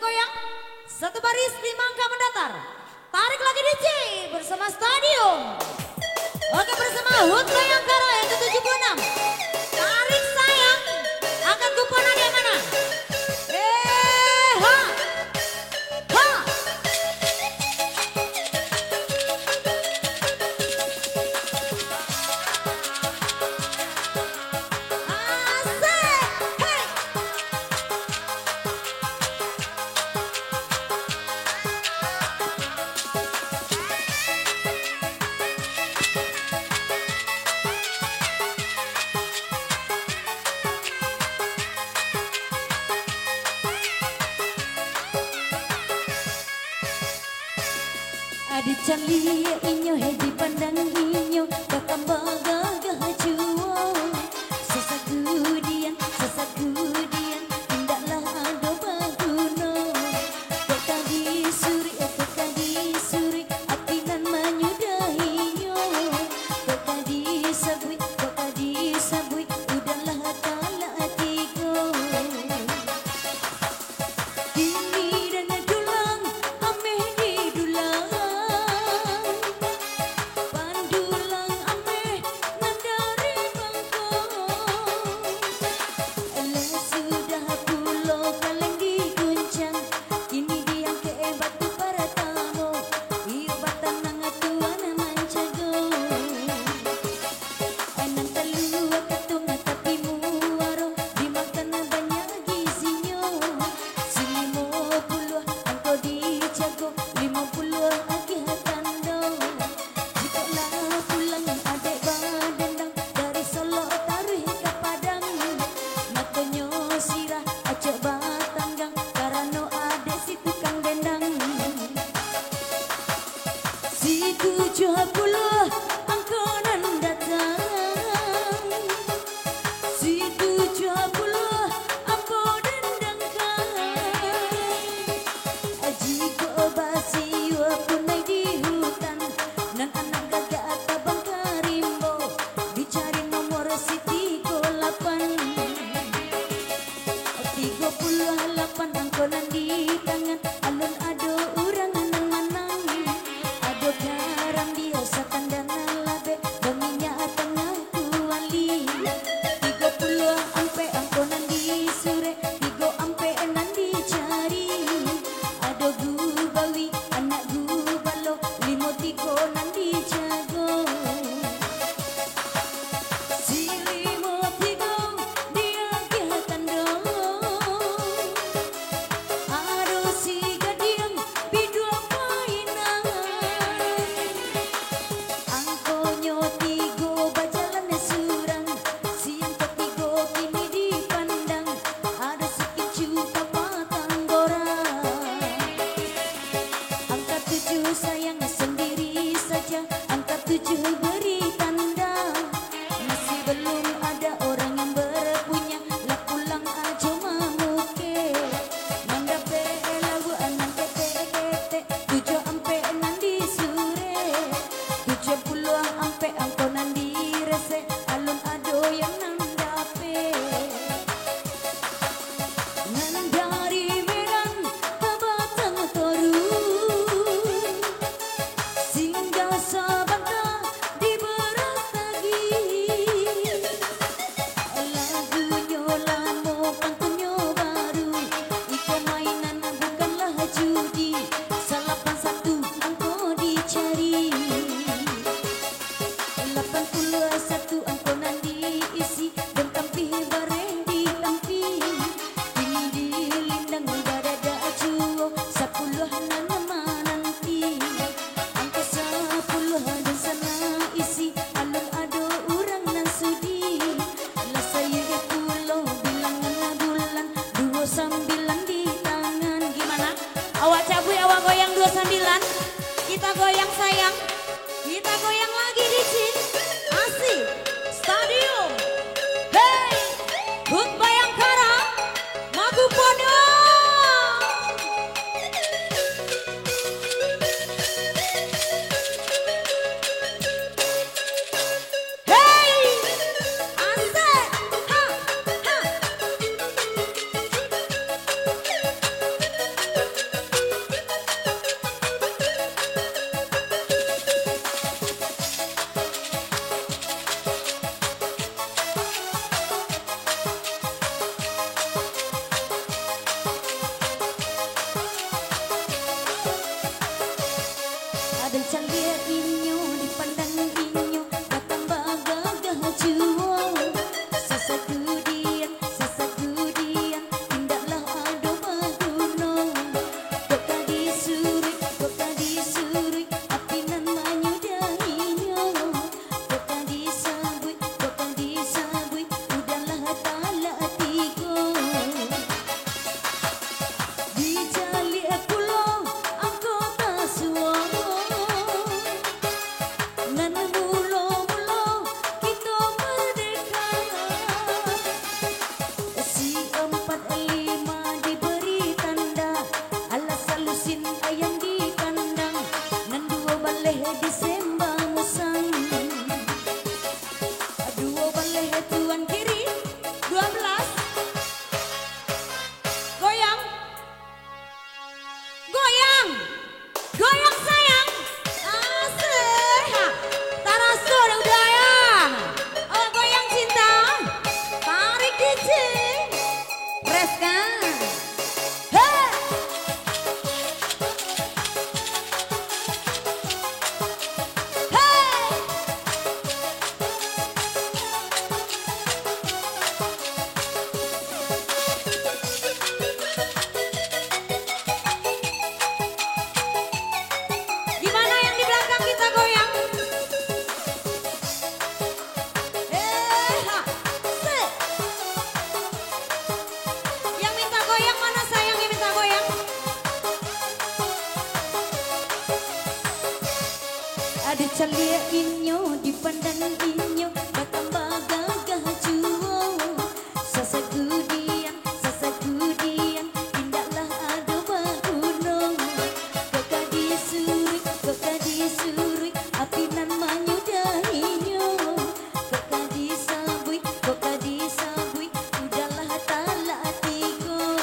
goyang, satu baris 5 angka mendatar. Tarik lagi DJ bersama Stadium. Oke, bersama Hut Bayangkara yang ke-76. Tarik sayang, angkat kuponan yang mana? Ha, ha. Adi cali inyo hedi pandang inyo bakam baga gajuo sesagudian tindaklah ado baguno kok di suri atinan menyudahinya kok di sabui udahlah kala atigo kini dengan dulang ameh di dulang pandulang ameh nandari bangko elah sudah pulau kaleng diguncang kini diam ke batu para tamu ibatan nangatuan mancago enan telua ketunga tapi muaro dimakan banyak gizinya si 50 angko dijago 50 agi hatando jikalau pulang adek badendang dari Solo taruh ke Padang makonyo sirah acok batanggang karano adek si tukang dendang si 70 angko nan datang si 70 angko dendang aji ko basi wapunai di hutan nan anak gagak tabang karimbo dicari nomor si 38 angko nan di tangan alun ado urang nan manang ado garam biasa tandana labe dominya tengah kuali 30 ampe angko nan di sure 3 ampe nan dicari ado gubawi anak gubalo 53 nan dijago si 53 dia kehatan dong ado si gadiang bidua mainan angkonyo 3 bajalan surang siang ketigo kini dipandang ada si kicu kapatang gora angka 7 sayang sendiri saja angka 7 beri tanda masih belum ada orang yang berpunya lah pulang aja mamuke manda pelawu anan kete 7 ampe nan di sure 70 ampe angko nan di rese alun ado yang nan dape nan dari Medan ke Batang Toru singgah Sabanda di Beratagi lagunya lama pantunnya baru iko mainan bukanlah judi 81 angko dicari 81 angko nan diisi dan kampi bareng di kampi kini dilindang badada juo 10 nan nanti angka 10 dan sana isi alun ado urang nan sudi lah saya pulau bilangan bulan 29 di tangan Gimana? Awak cabui, awak goyang 29. Kita goyang sayang. Kita goyang lagi di sini. Asik. Stadium. Hey. Hut Bayangkara. Magupono. Hey. Asik. Ha. Ha. Dicalia inyo, dipandang inyo, bertambah gagah juo. Sasagudian, indahlah ado bahuno. Kok disuri, apinan manyudahinyo. Kok disabui, udahlah talatigo.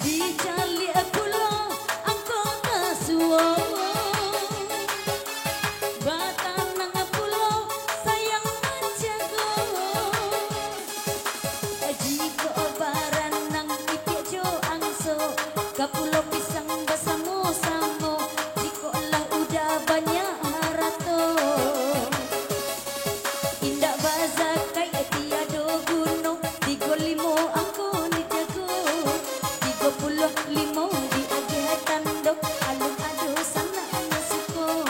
Dicalia pulo, angko kasuo. Batanang pulo, sayang manjago. Jiko baranang ipiejo angso, kapulo pisang basamo-samo. Jiko lah udah banyak harato. Indak bazakai tiado gunung, 35 angko ni jago. 35 di agih tandok, alun ado sana nasuko.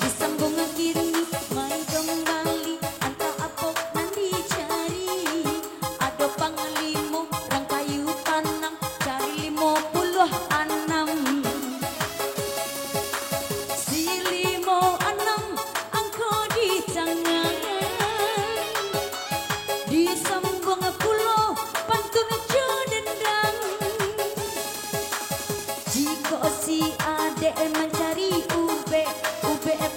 Disambung kiri, main kembali, anta apa nanti cari. Ado panglimo, rang kayu tanam, cari 56. Si 56 angko di tangan. Disambung pulo, pantun dendang. Jiko si adek mencari ube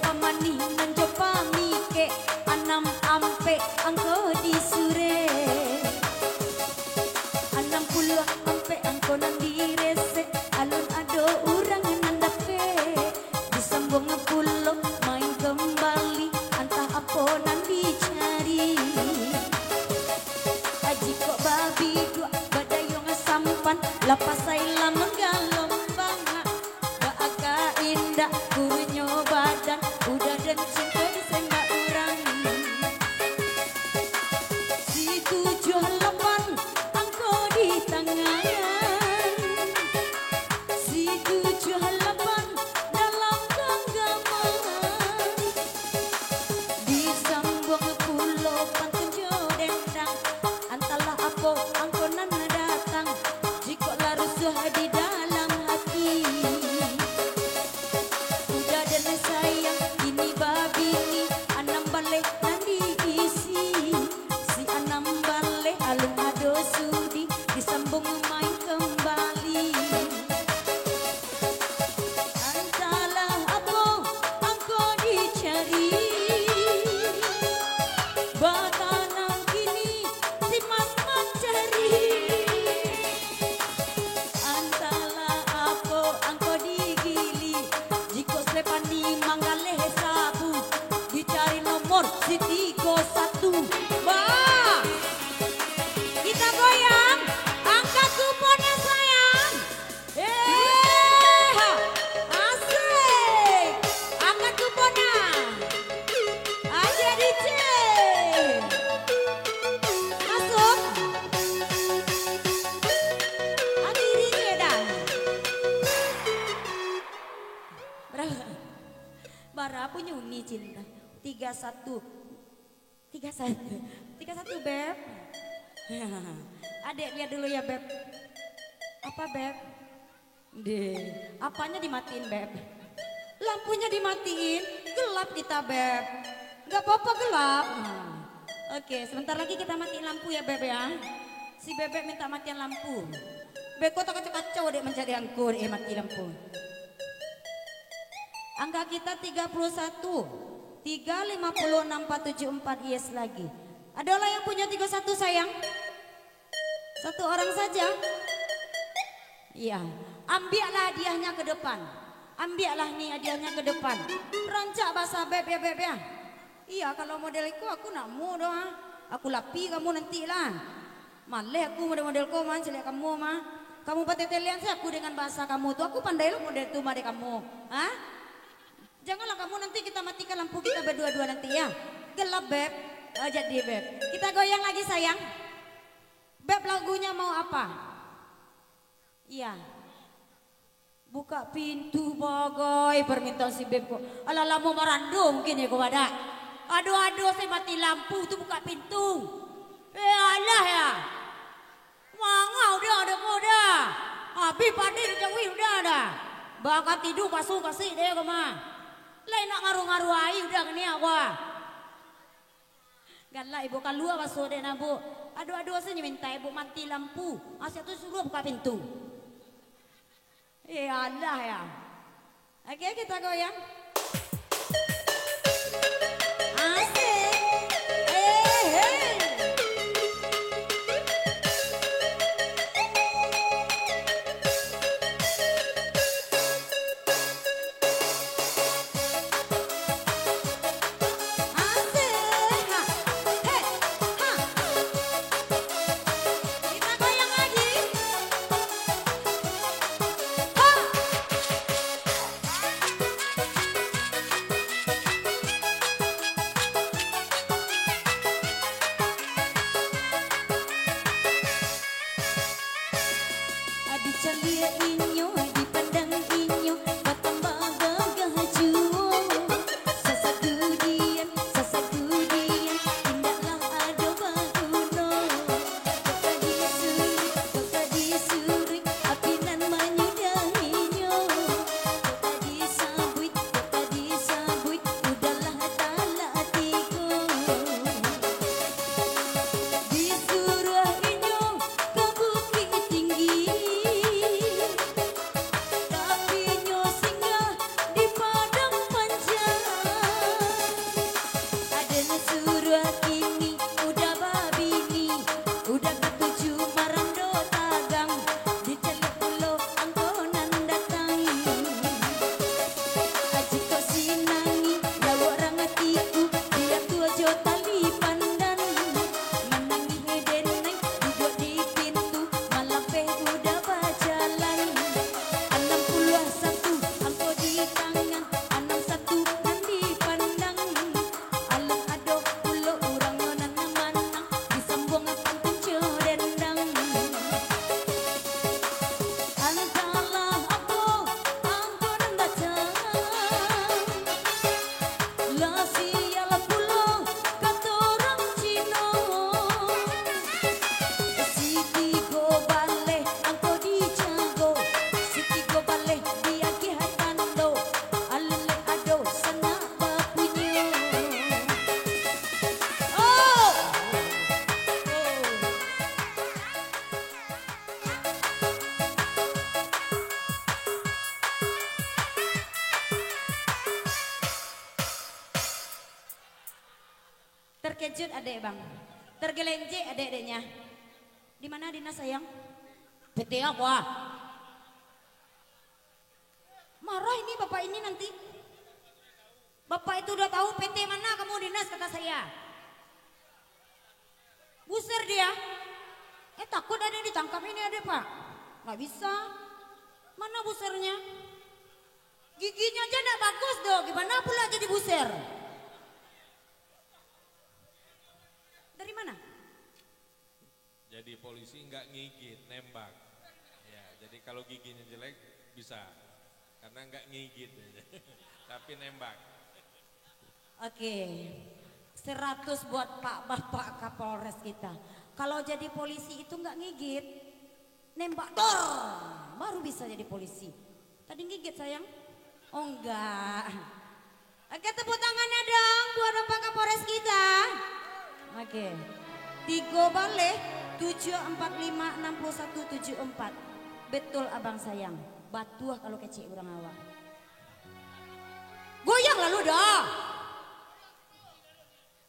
pamani mencoba mike. 6 ampe angko disure. 60 ampe angko nang direse. Alun ado urang nandape. Disambung pulo, main kembali, entah apa nang dicari. Jiko babi dua badayong sampan, lapas saila menggalong banga. Baaka indah kurunyo badan, udah dan cinta disembah orang. Si 78 angko di tangan. Si 78 dalam genggaman. Disambung pulo pantun dendang. Antalah apa angko nan datang. Jiko lah rusuh di dalam hati. Udah dan sayang ini babi ni, 6 balik nan diisi. Si 6 balik alun ado sudi, disambung main kembali. Antalah apa angko dicari. Batanang kini si mas mencari. Antalah apa angko digili. Jiko slepani mangaleh sabu, dicari nomor si 31. Bah, kita goyang, angkat kuponnya sayang. Asik, angkat kuponnya. Aja DJ. Masuk. Akhiri dah. Berapa? Bara punya uni cinta. 31. 31 Beb. Adek lihat dulu ya Beb. Apa Beb? Deh, apanya dimatiin Beb? Lampunya dimatiin, gelap kita Beb. Gak apa-apa gelap. Oke, sebentar lagi kita matiin lampu ya Beb ya. Si Bebek minta matian lampu. Beko tak kacau dek mencari angkur, mati lampu. Angka kita 31. 3564474 yes lagi. Ada orang yang punya 31 sayang? Satu orang saja. Iya, ambillah hadiahnya ke depan. Ambillah nih hadiahnya ke depan. Rancak bahasa Beb ya Beb ya. Iya, kalau modeliku aku nak mau doang. Aku lapi kamu nanti lah. Maleh aku model-model kau man, celek kamu mah. Kamu patetelian sih aku dengan bahasa kamu tuh. Aku pandai lo model tuh made kamu. Hah? Janganlah kamu nanti kita matikan lampu kita berdua-dua nanti ya. Gelap Beb. Oh, jadi Beb. Kita goyang lagi sayang. Beb lagunya mau apa? Iya. Buka pintu bagai permintaan si Beb kok. Alah mau merandum mungkin ya kepada. Aduh saya mati lampu tuh buka pintu. Alah ya. Mangau dah ada kau dah. Habis padir jauhi udah dah. Bakat tidur pasu kasih deh kemah. Lain nak ngaruh-ngaruh air udah gini aku. Ganlah ibu kalua pasu deh nabu. Aduh saya minta ibu mati lampu. Asyik tu suruh buka pintu. Ya Allah ya. Oke kita goyang. Asik. Celia inyo dipandang inyo batamba gagah juo sasagudian tindaklah ado baguno kota disuri apinan menyudahinya kota disabuit udahlah talatiku disuruh inyo ke bukit tinggi. Terkejut adek bang, tergelenjek adek-adeknya. Di mana Dina sayang? PT apa? Marah ini bapak ini nanti. Bapak itu udah tahu PT mana kamu dinas kata saya. Buser dia. Takut ada yang ditangkap ini ada pak. Nggak bisa. Mana busernya? Giginya aja nggak bagus dong. Gimana pula jadi buser? Dari mana? Jadi polisi nggak ngigit, nembak. Ya, jadi kalau giginya jelek bisa, karena nggak ngigit, tapi nembak. Oke, 100 buat Pak Bapak Kapolres kita. Kalau jadi polisi itu nggak ngigit, nembak dor, baru bisa jadi polisi. Tadi ngigit sayang? Oh enggak. Oke tepuk tangannya dong buat Bapak Kapolres kita. Oke, 3 balik 7456174. Betul abang sayang. Batuah kalau kecil orang awak. Goyang lalu dah.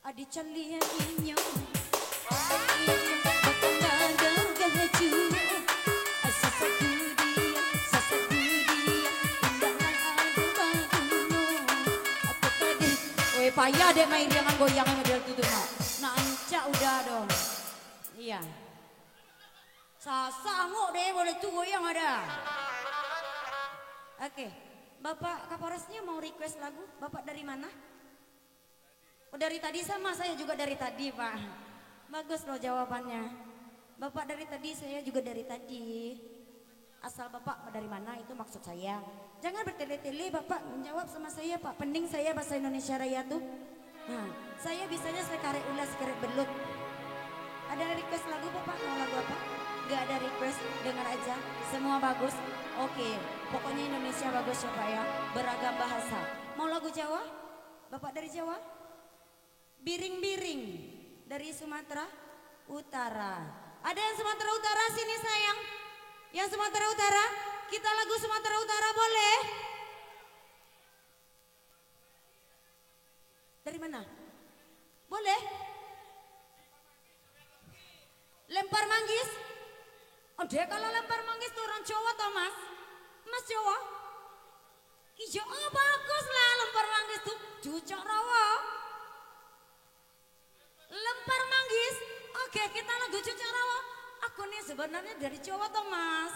Adi celia inyo. Payah deh main dia goyang model itu mah. Nah ancak udah dong. Iya. Sasangok deh boleh tuh goyang ada. Oke. Bapak Kapolresnya mau request lagu. Bapak dari mana? Oh dari tadi sama saya juga dari tadi Pak. Bagus loh jawabannya. Bapak dari tadi saya juga dari tadi. Asal Bapak dari mana itu maksud saya. Jangan bertele-tele Bapak menjawab sama saya Pak. Pening saya bahasa Indonesia Raya tuh. Nah, saya bisanya sekarek ulas sekarek belut. Ada request lagu Bapak? Mau lagu apa? Gak ada request, dengar aja. Semua bagus. Oke, pokoknya Indonesia bagus ya Pak ya. Beragam bahasa. Mau lagu Jawa? Bapak dari Jawa? Biring-biring dari Sumatera Utara. Ada yang Sumatera Utara sini sayang? Yang Sumatera Utara? Kita lagu Sumatera Utara boleh? Dari mana? Boleh? Lempar manggis? Oh deh kalau lempar manggis tuh orang Jawa toh mas? Mas Jawa? Iya oh bagus lah lempar manggis tuh Jucok rawa. Lempar manggis? Oke kita lagu Jucok rawa. Aku nih sebenarnya dari Jawa toh mas.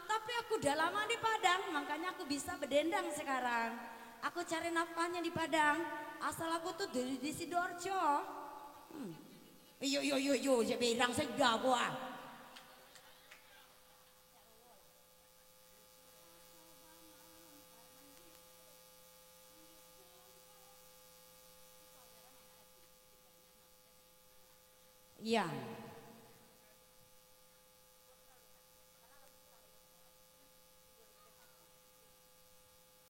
Tapi aku udah lama di Padang makanya aku bisa berdendang sekarang. Aku cari nafkahnya di Padang. Asal aku tuh dari Sidoarjo. Yo, saya bilang saya gua. Ya.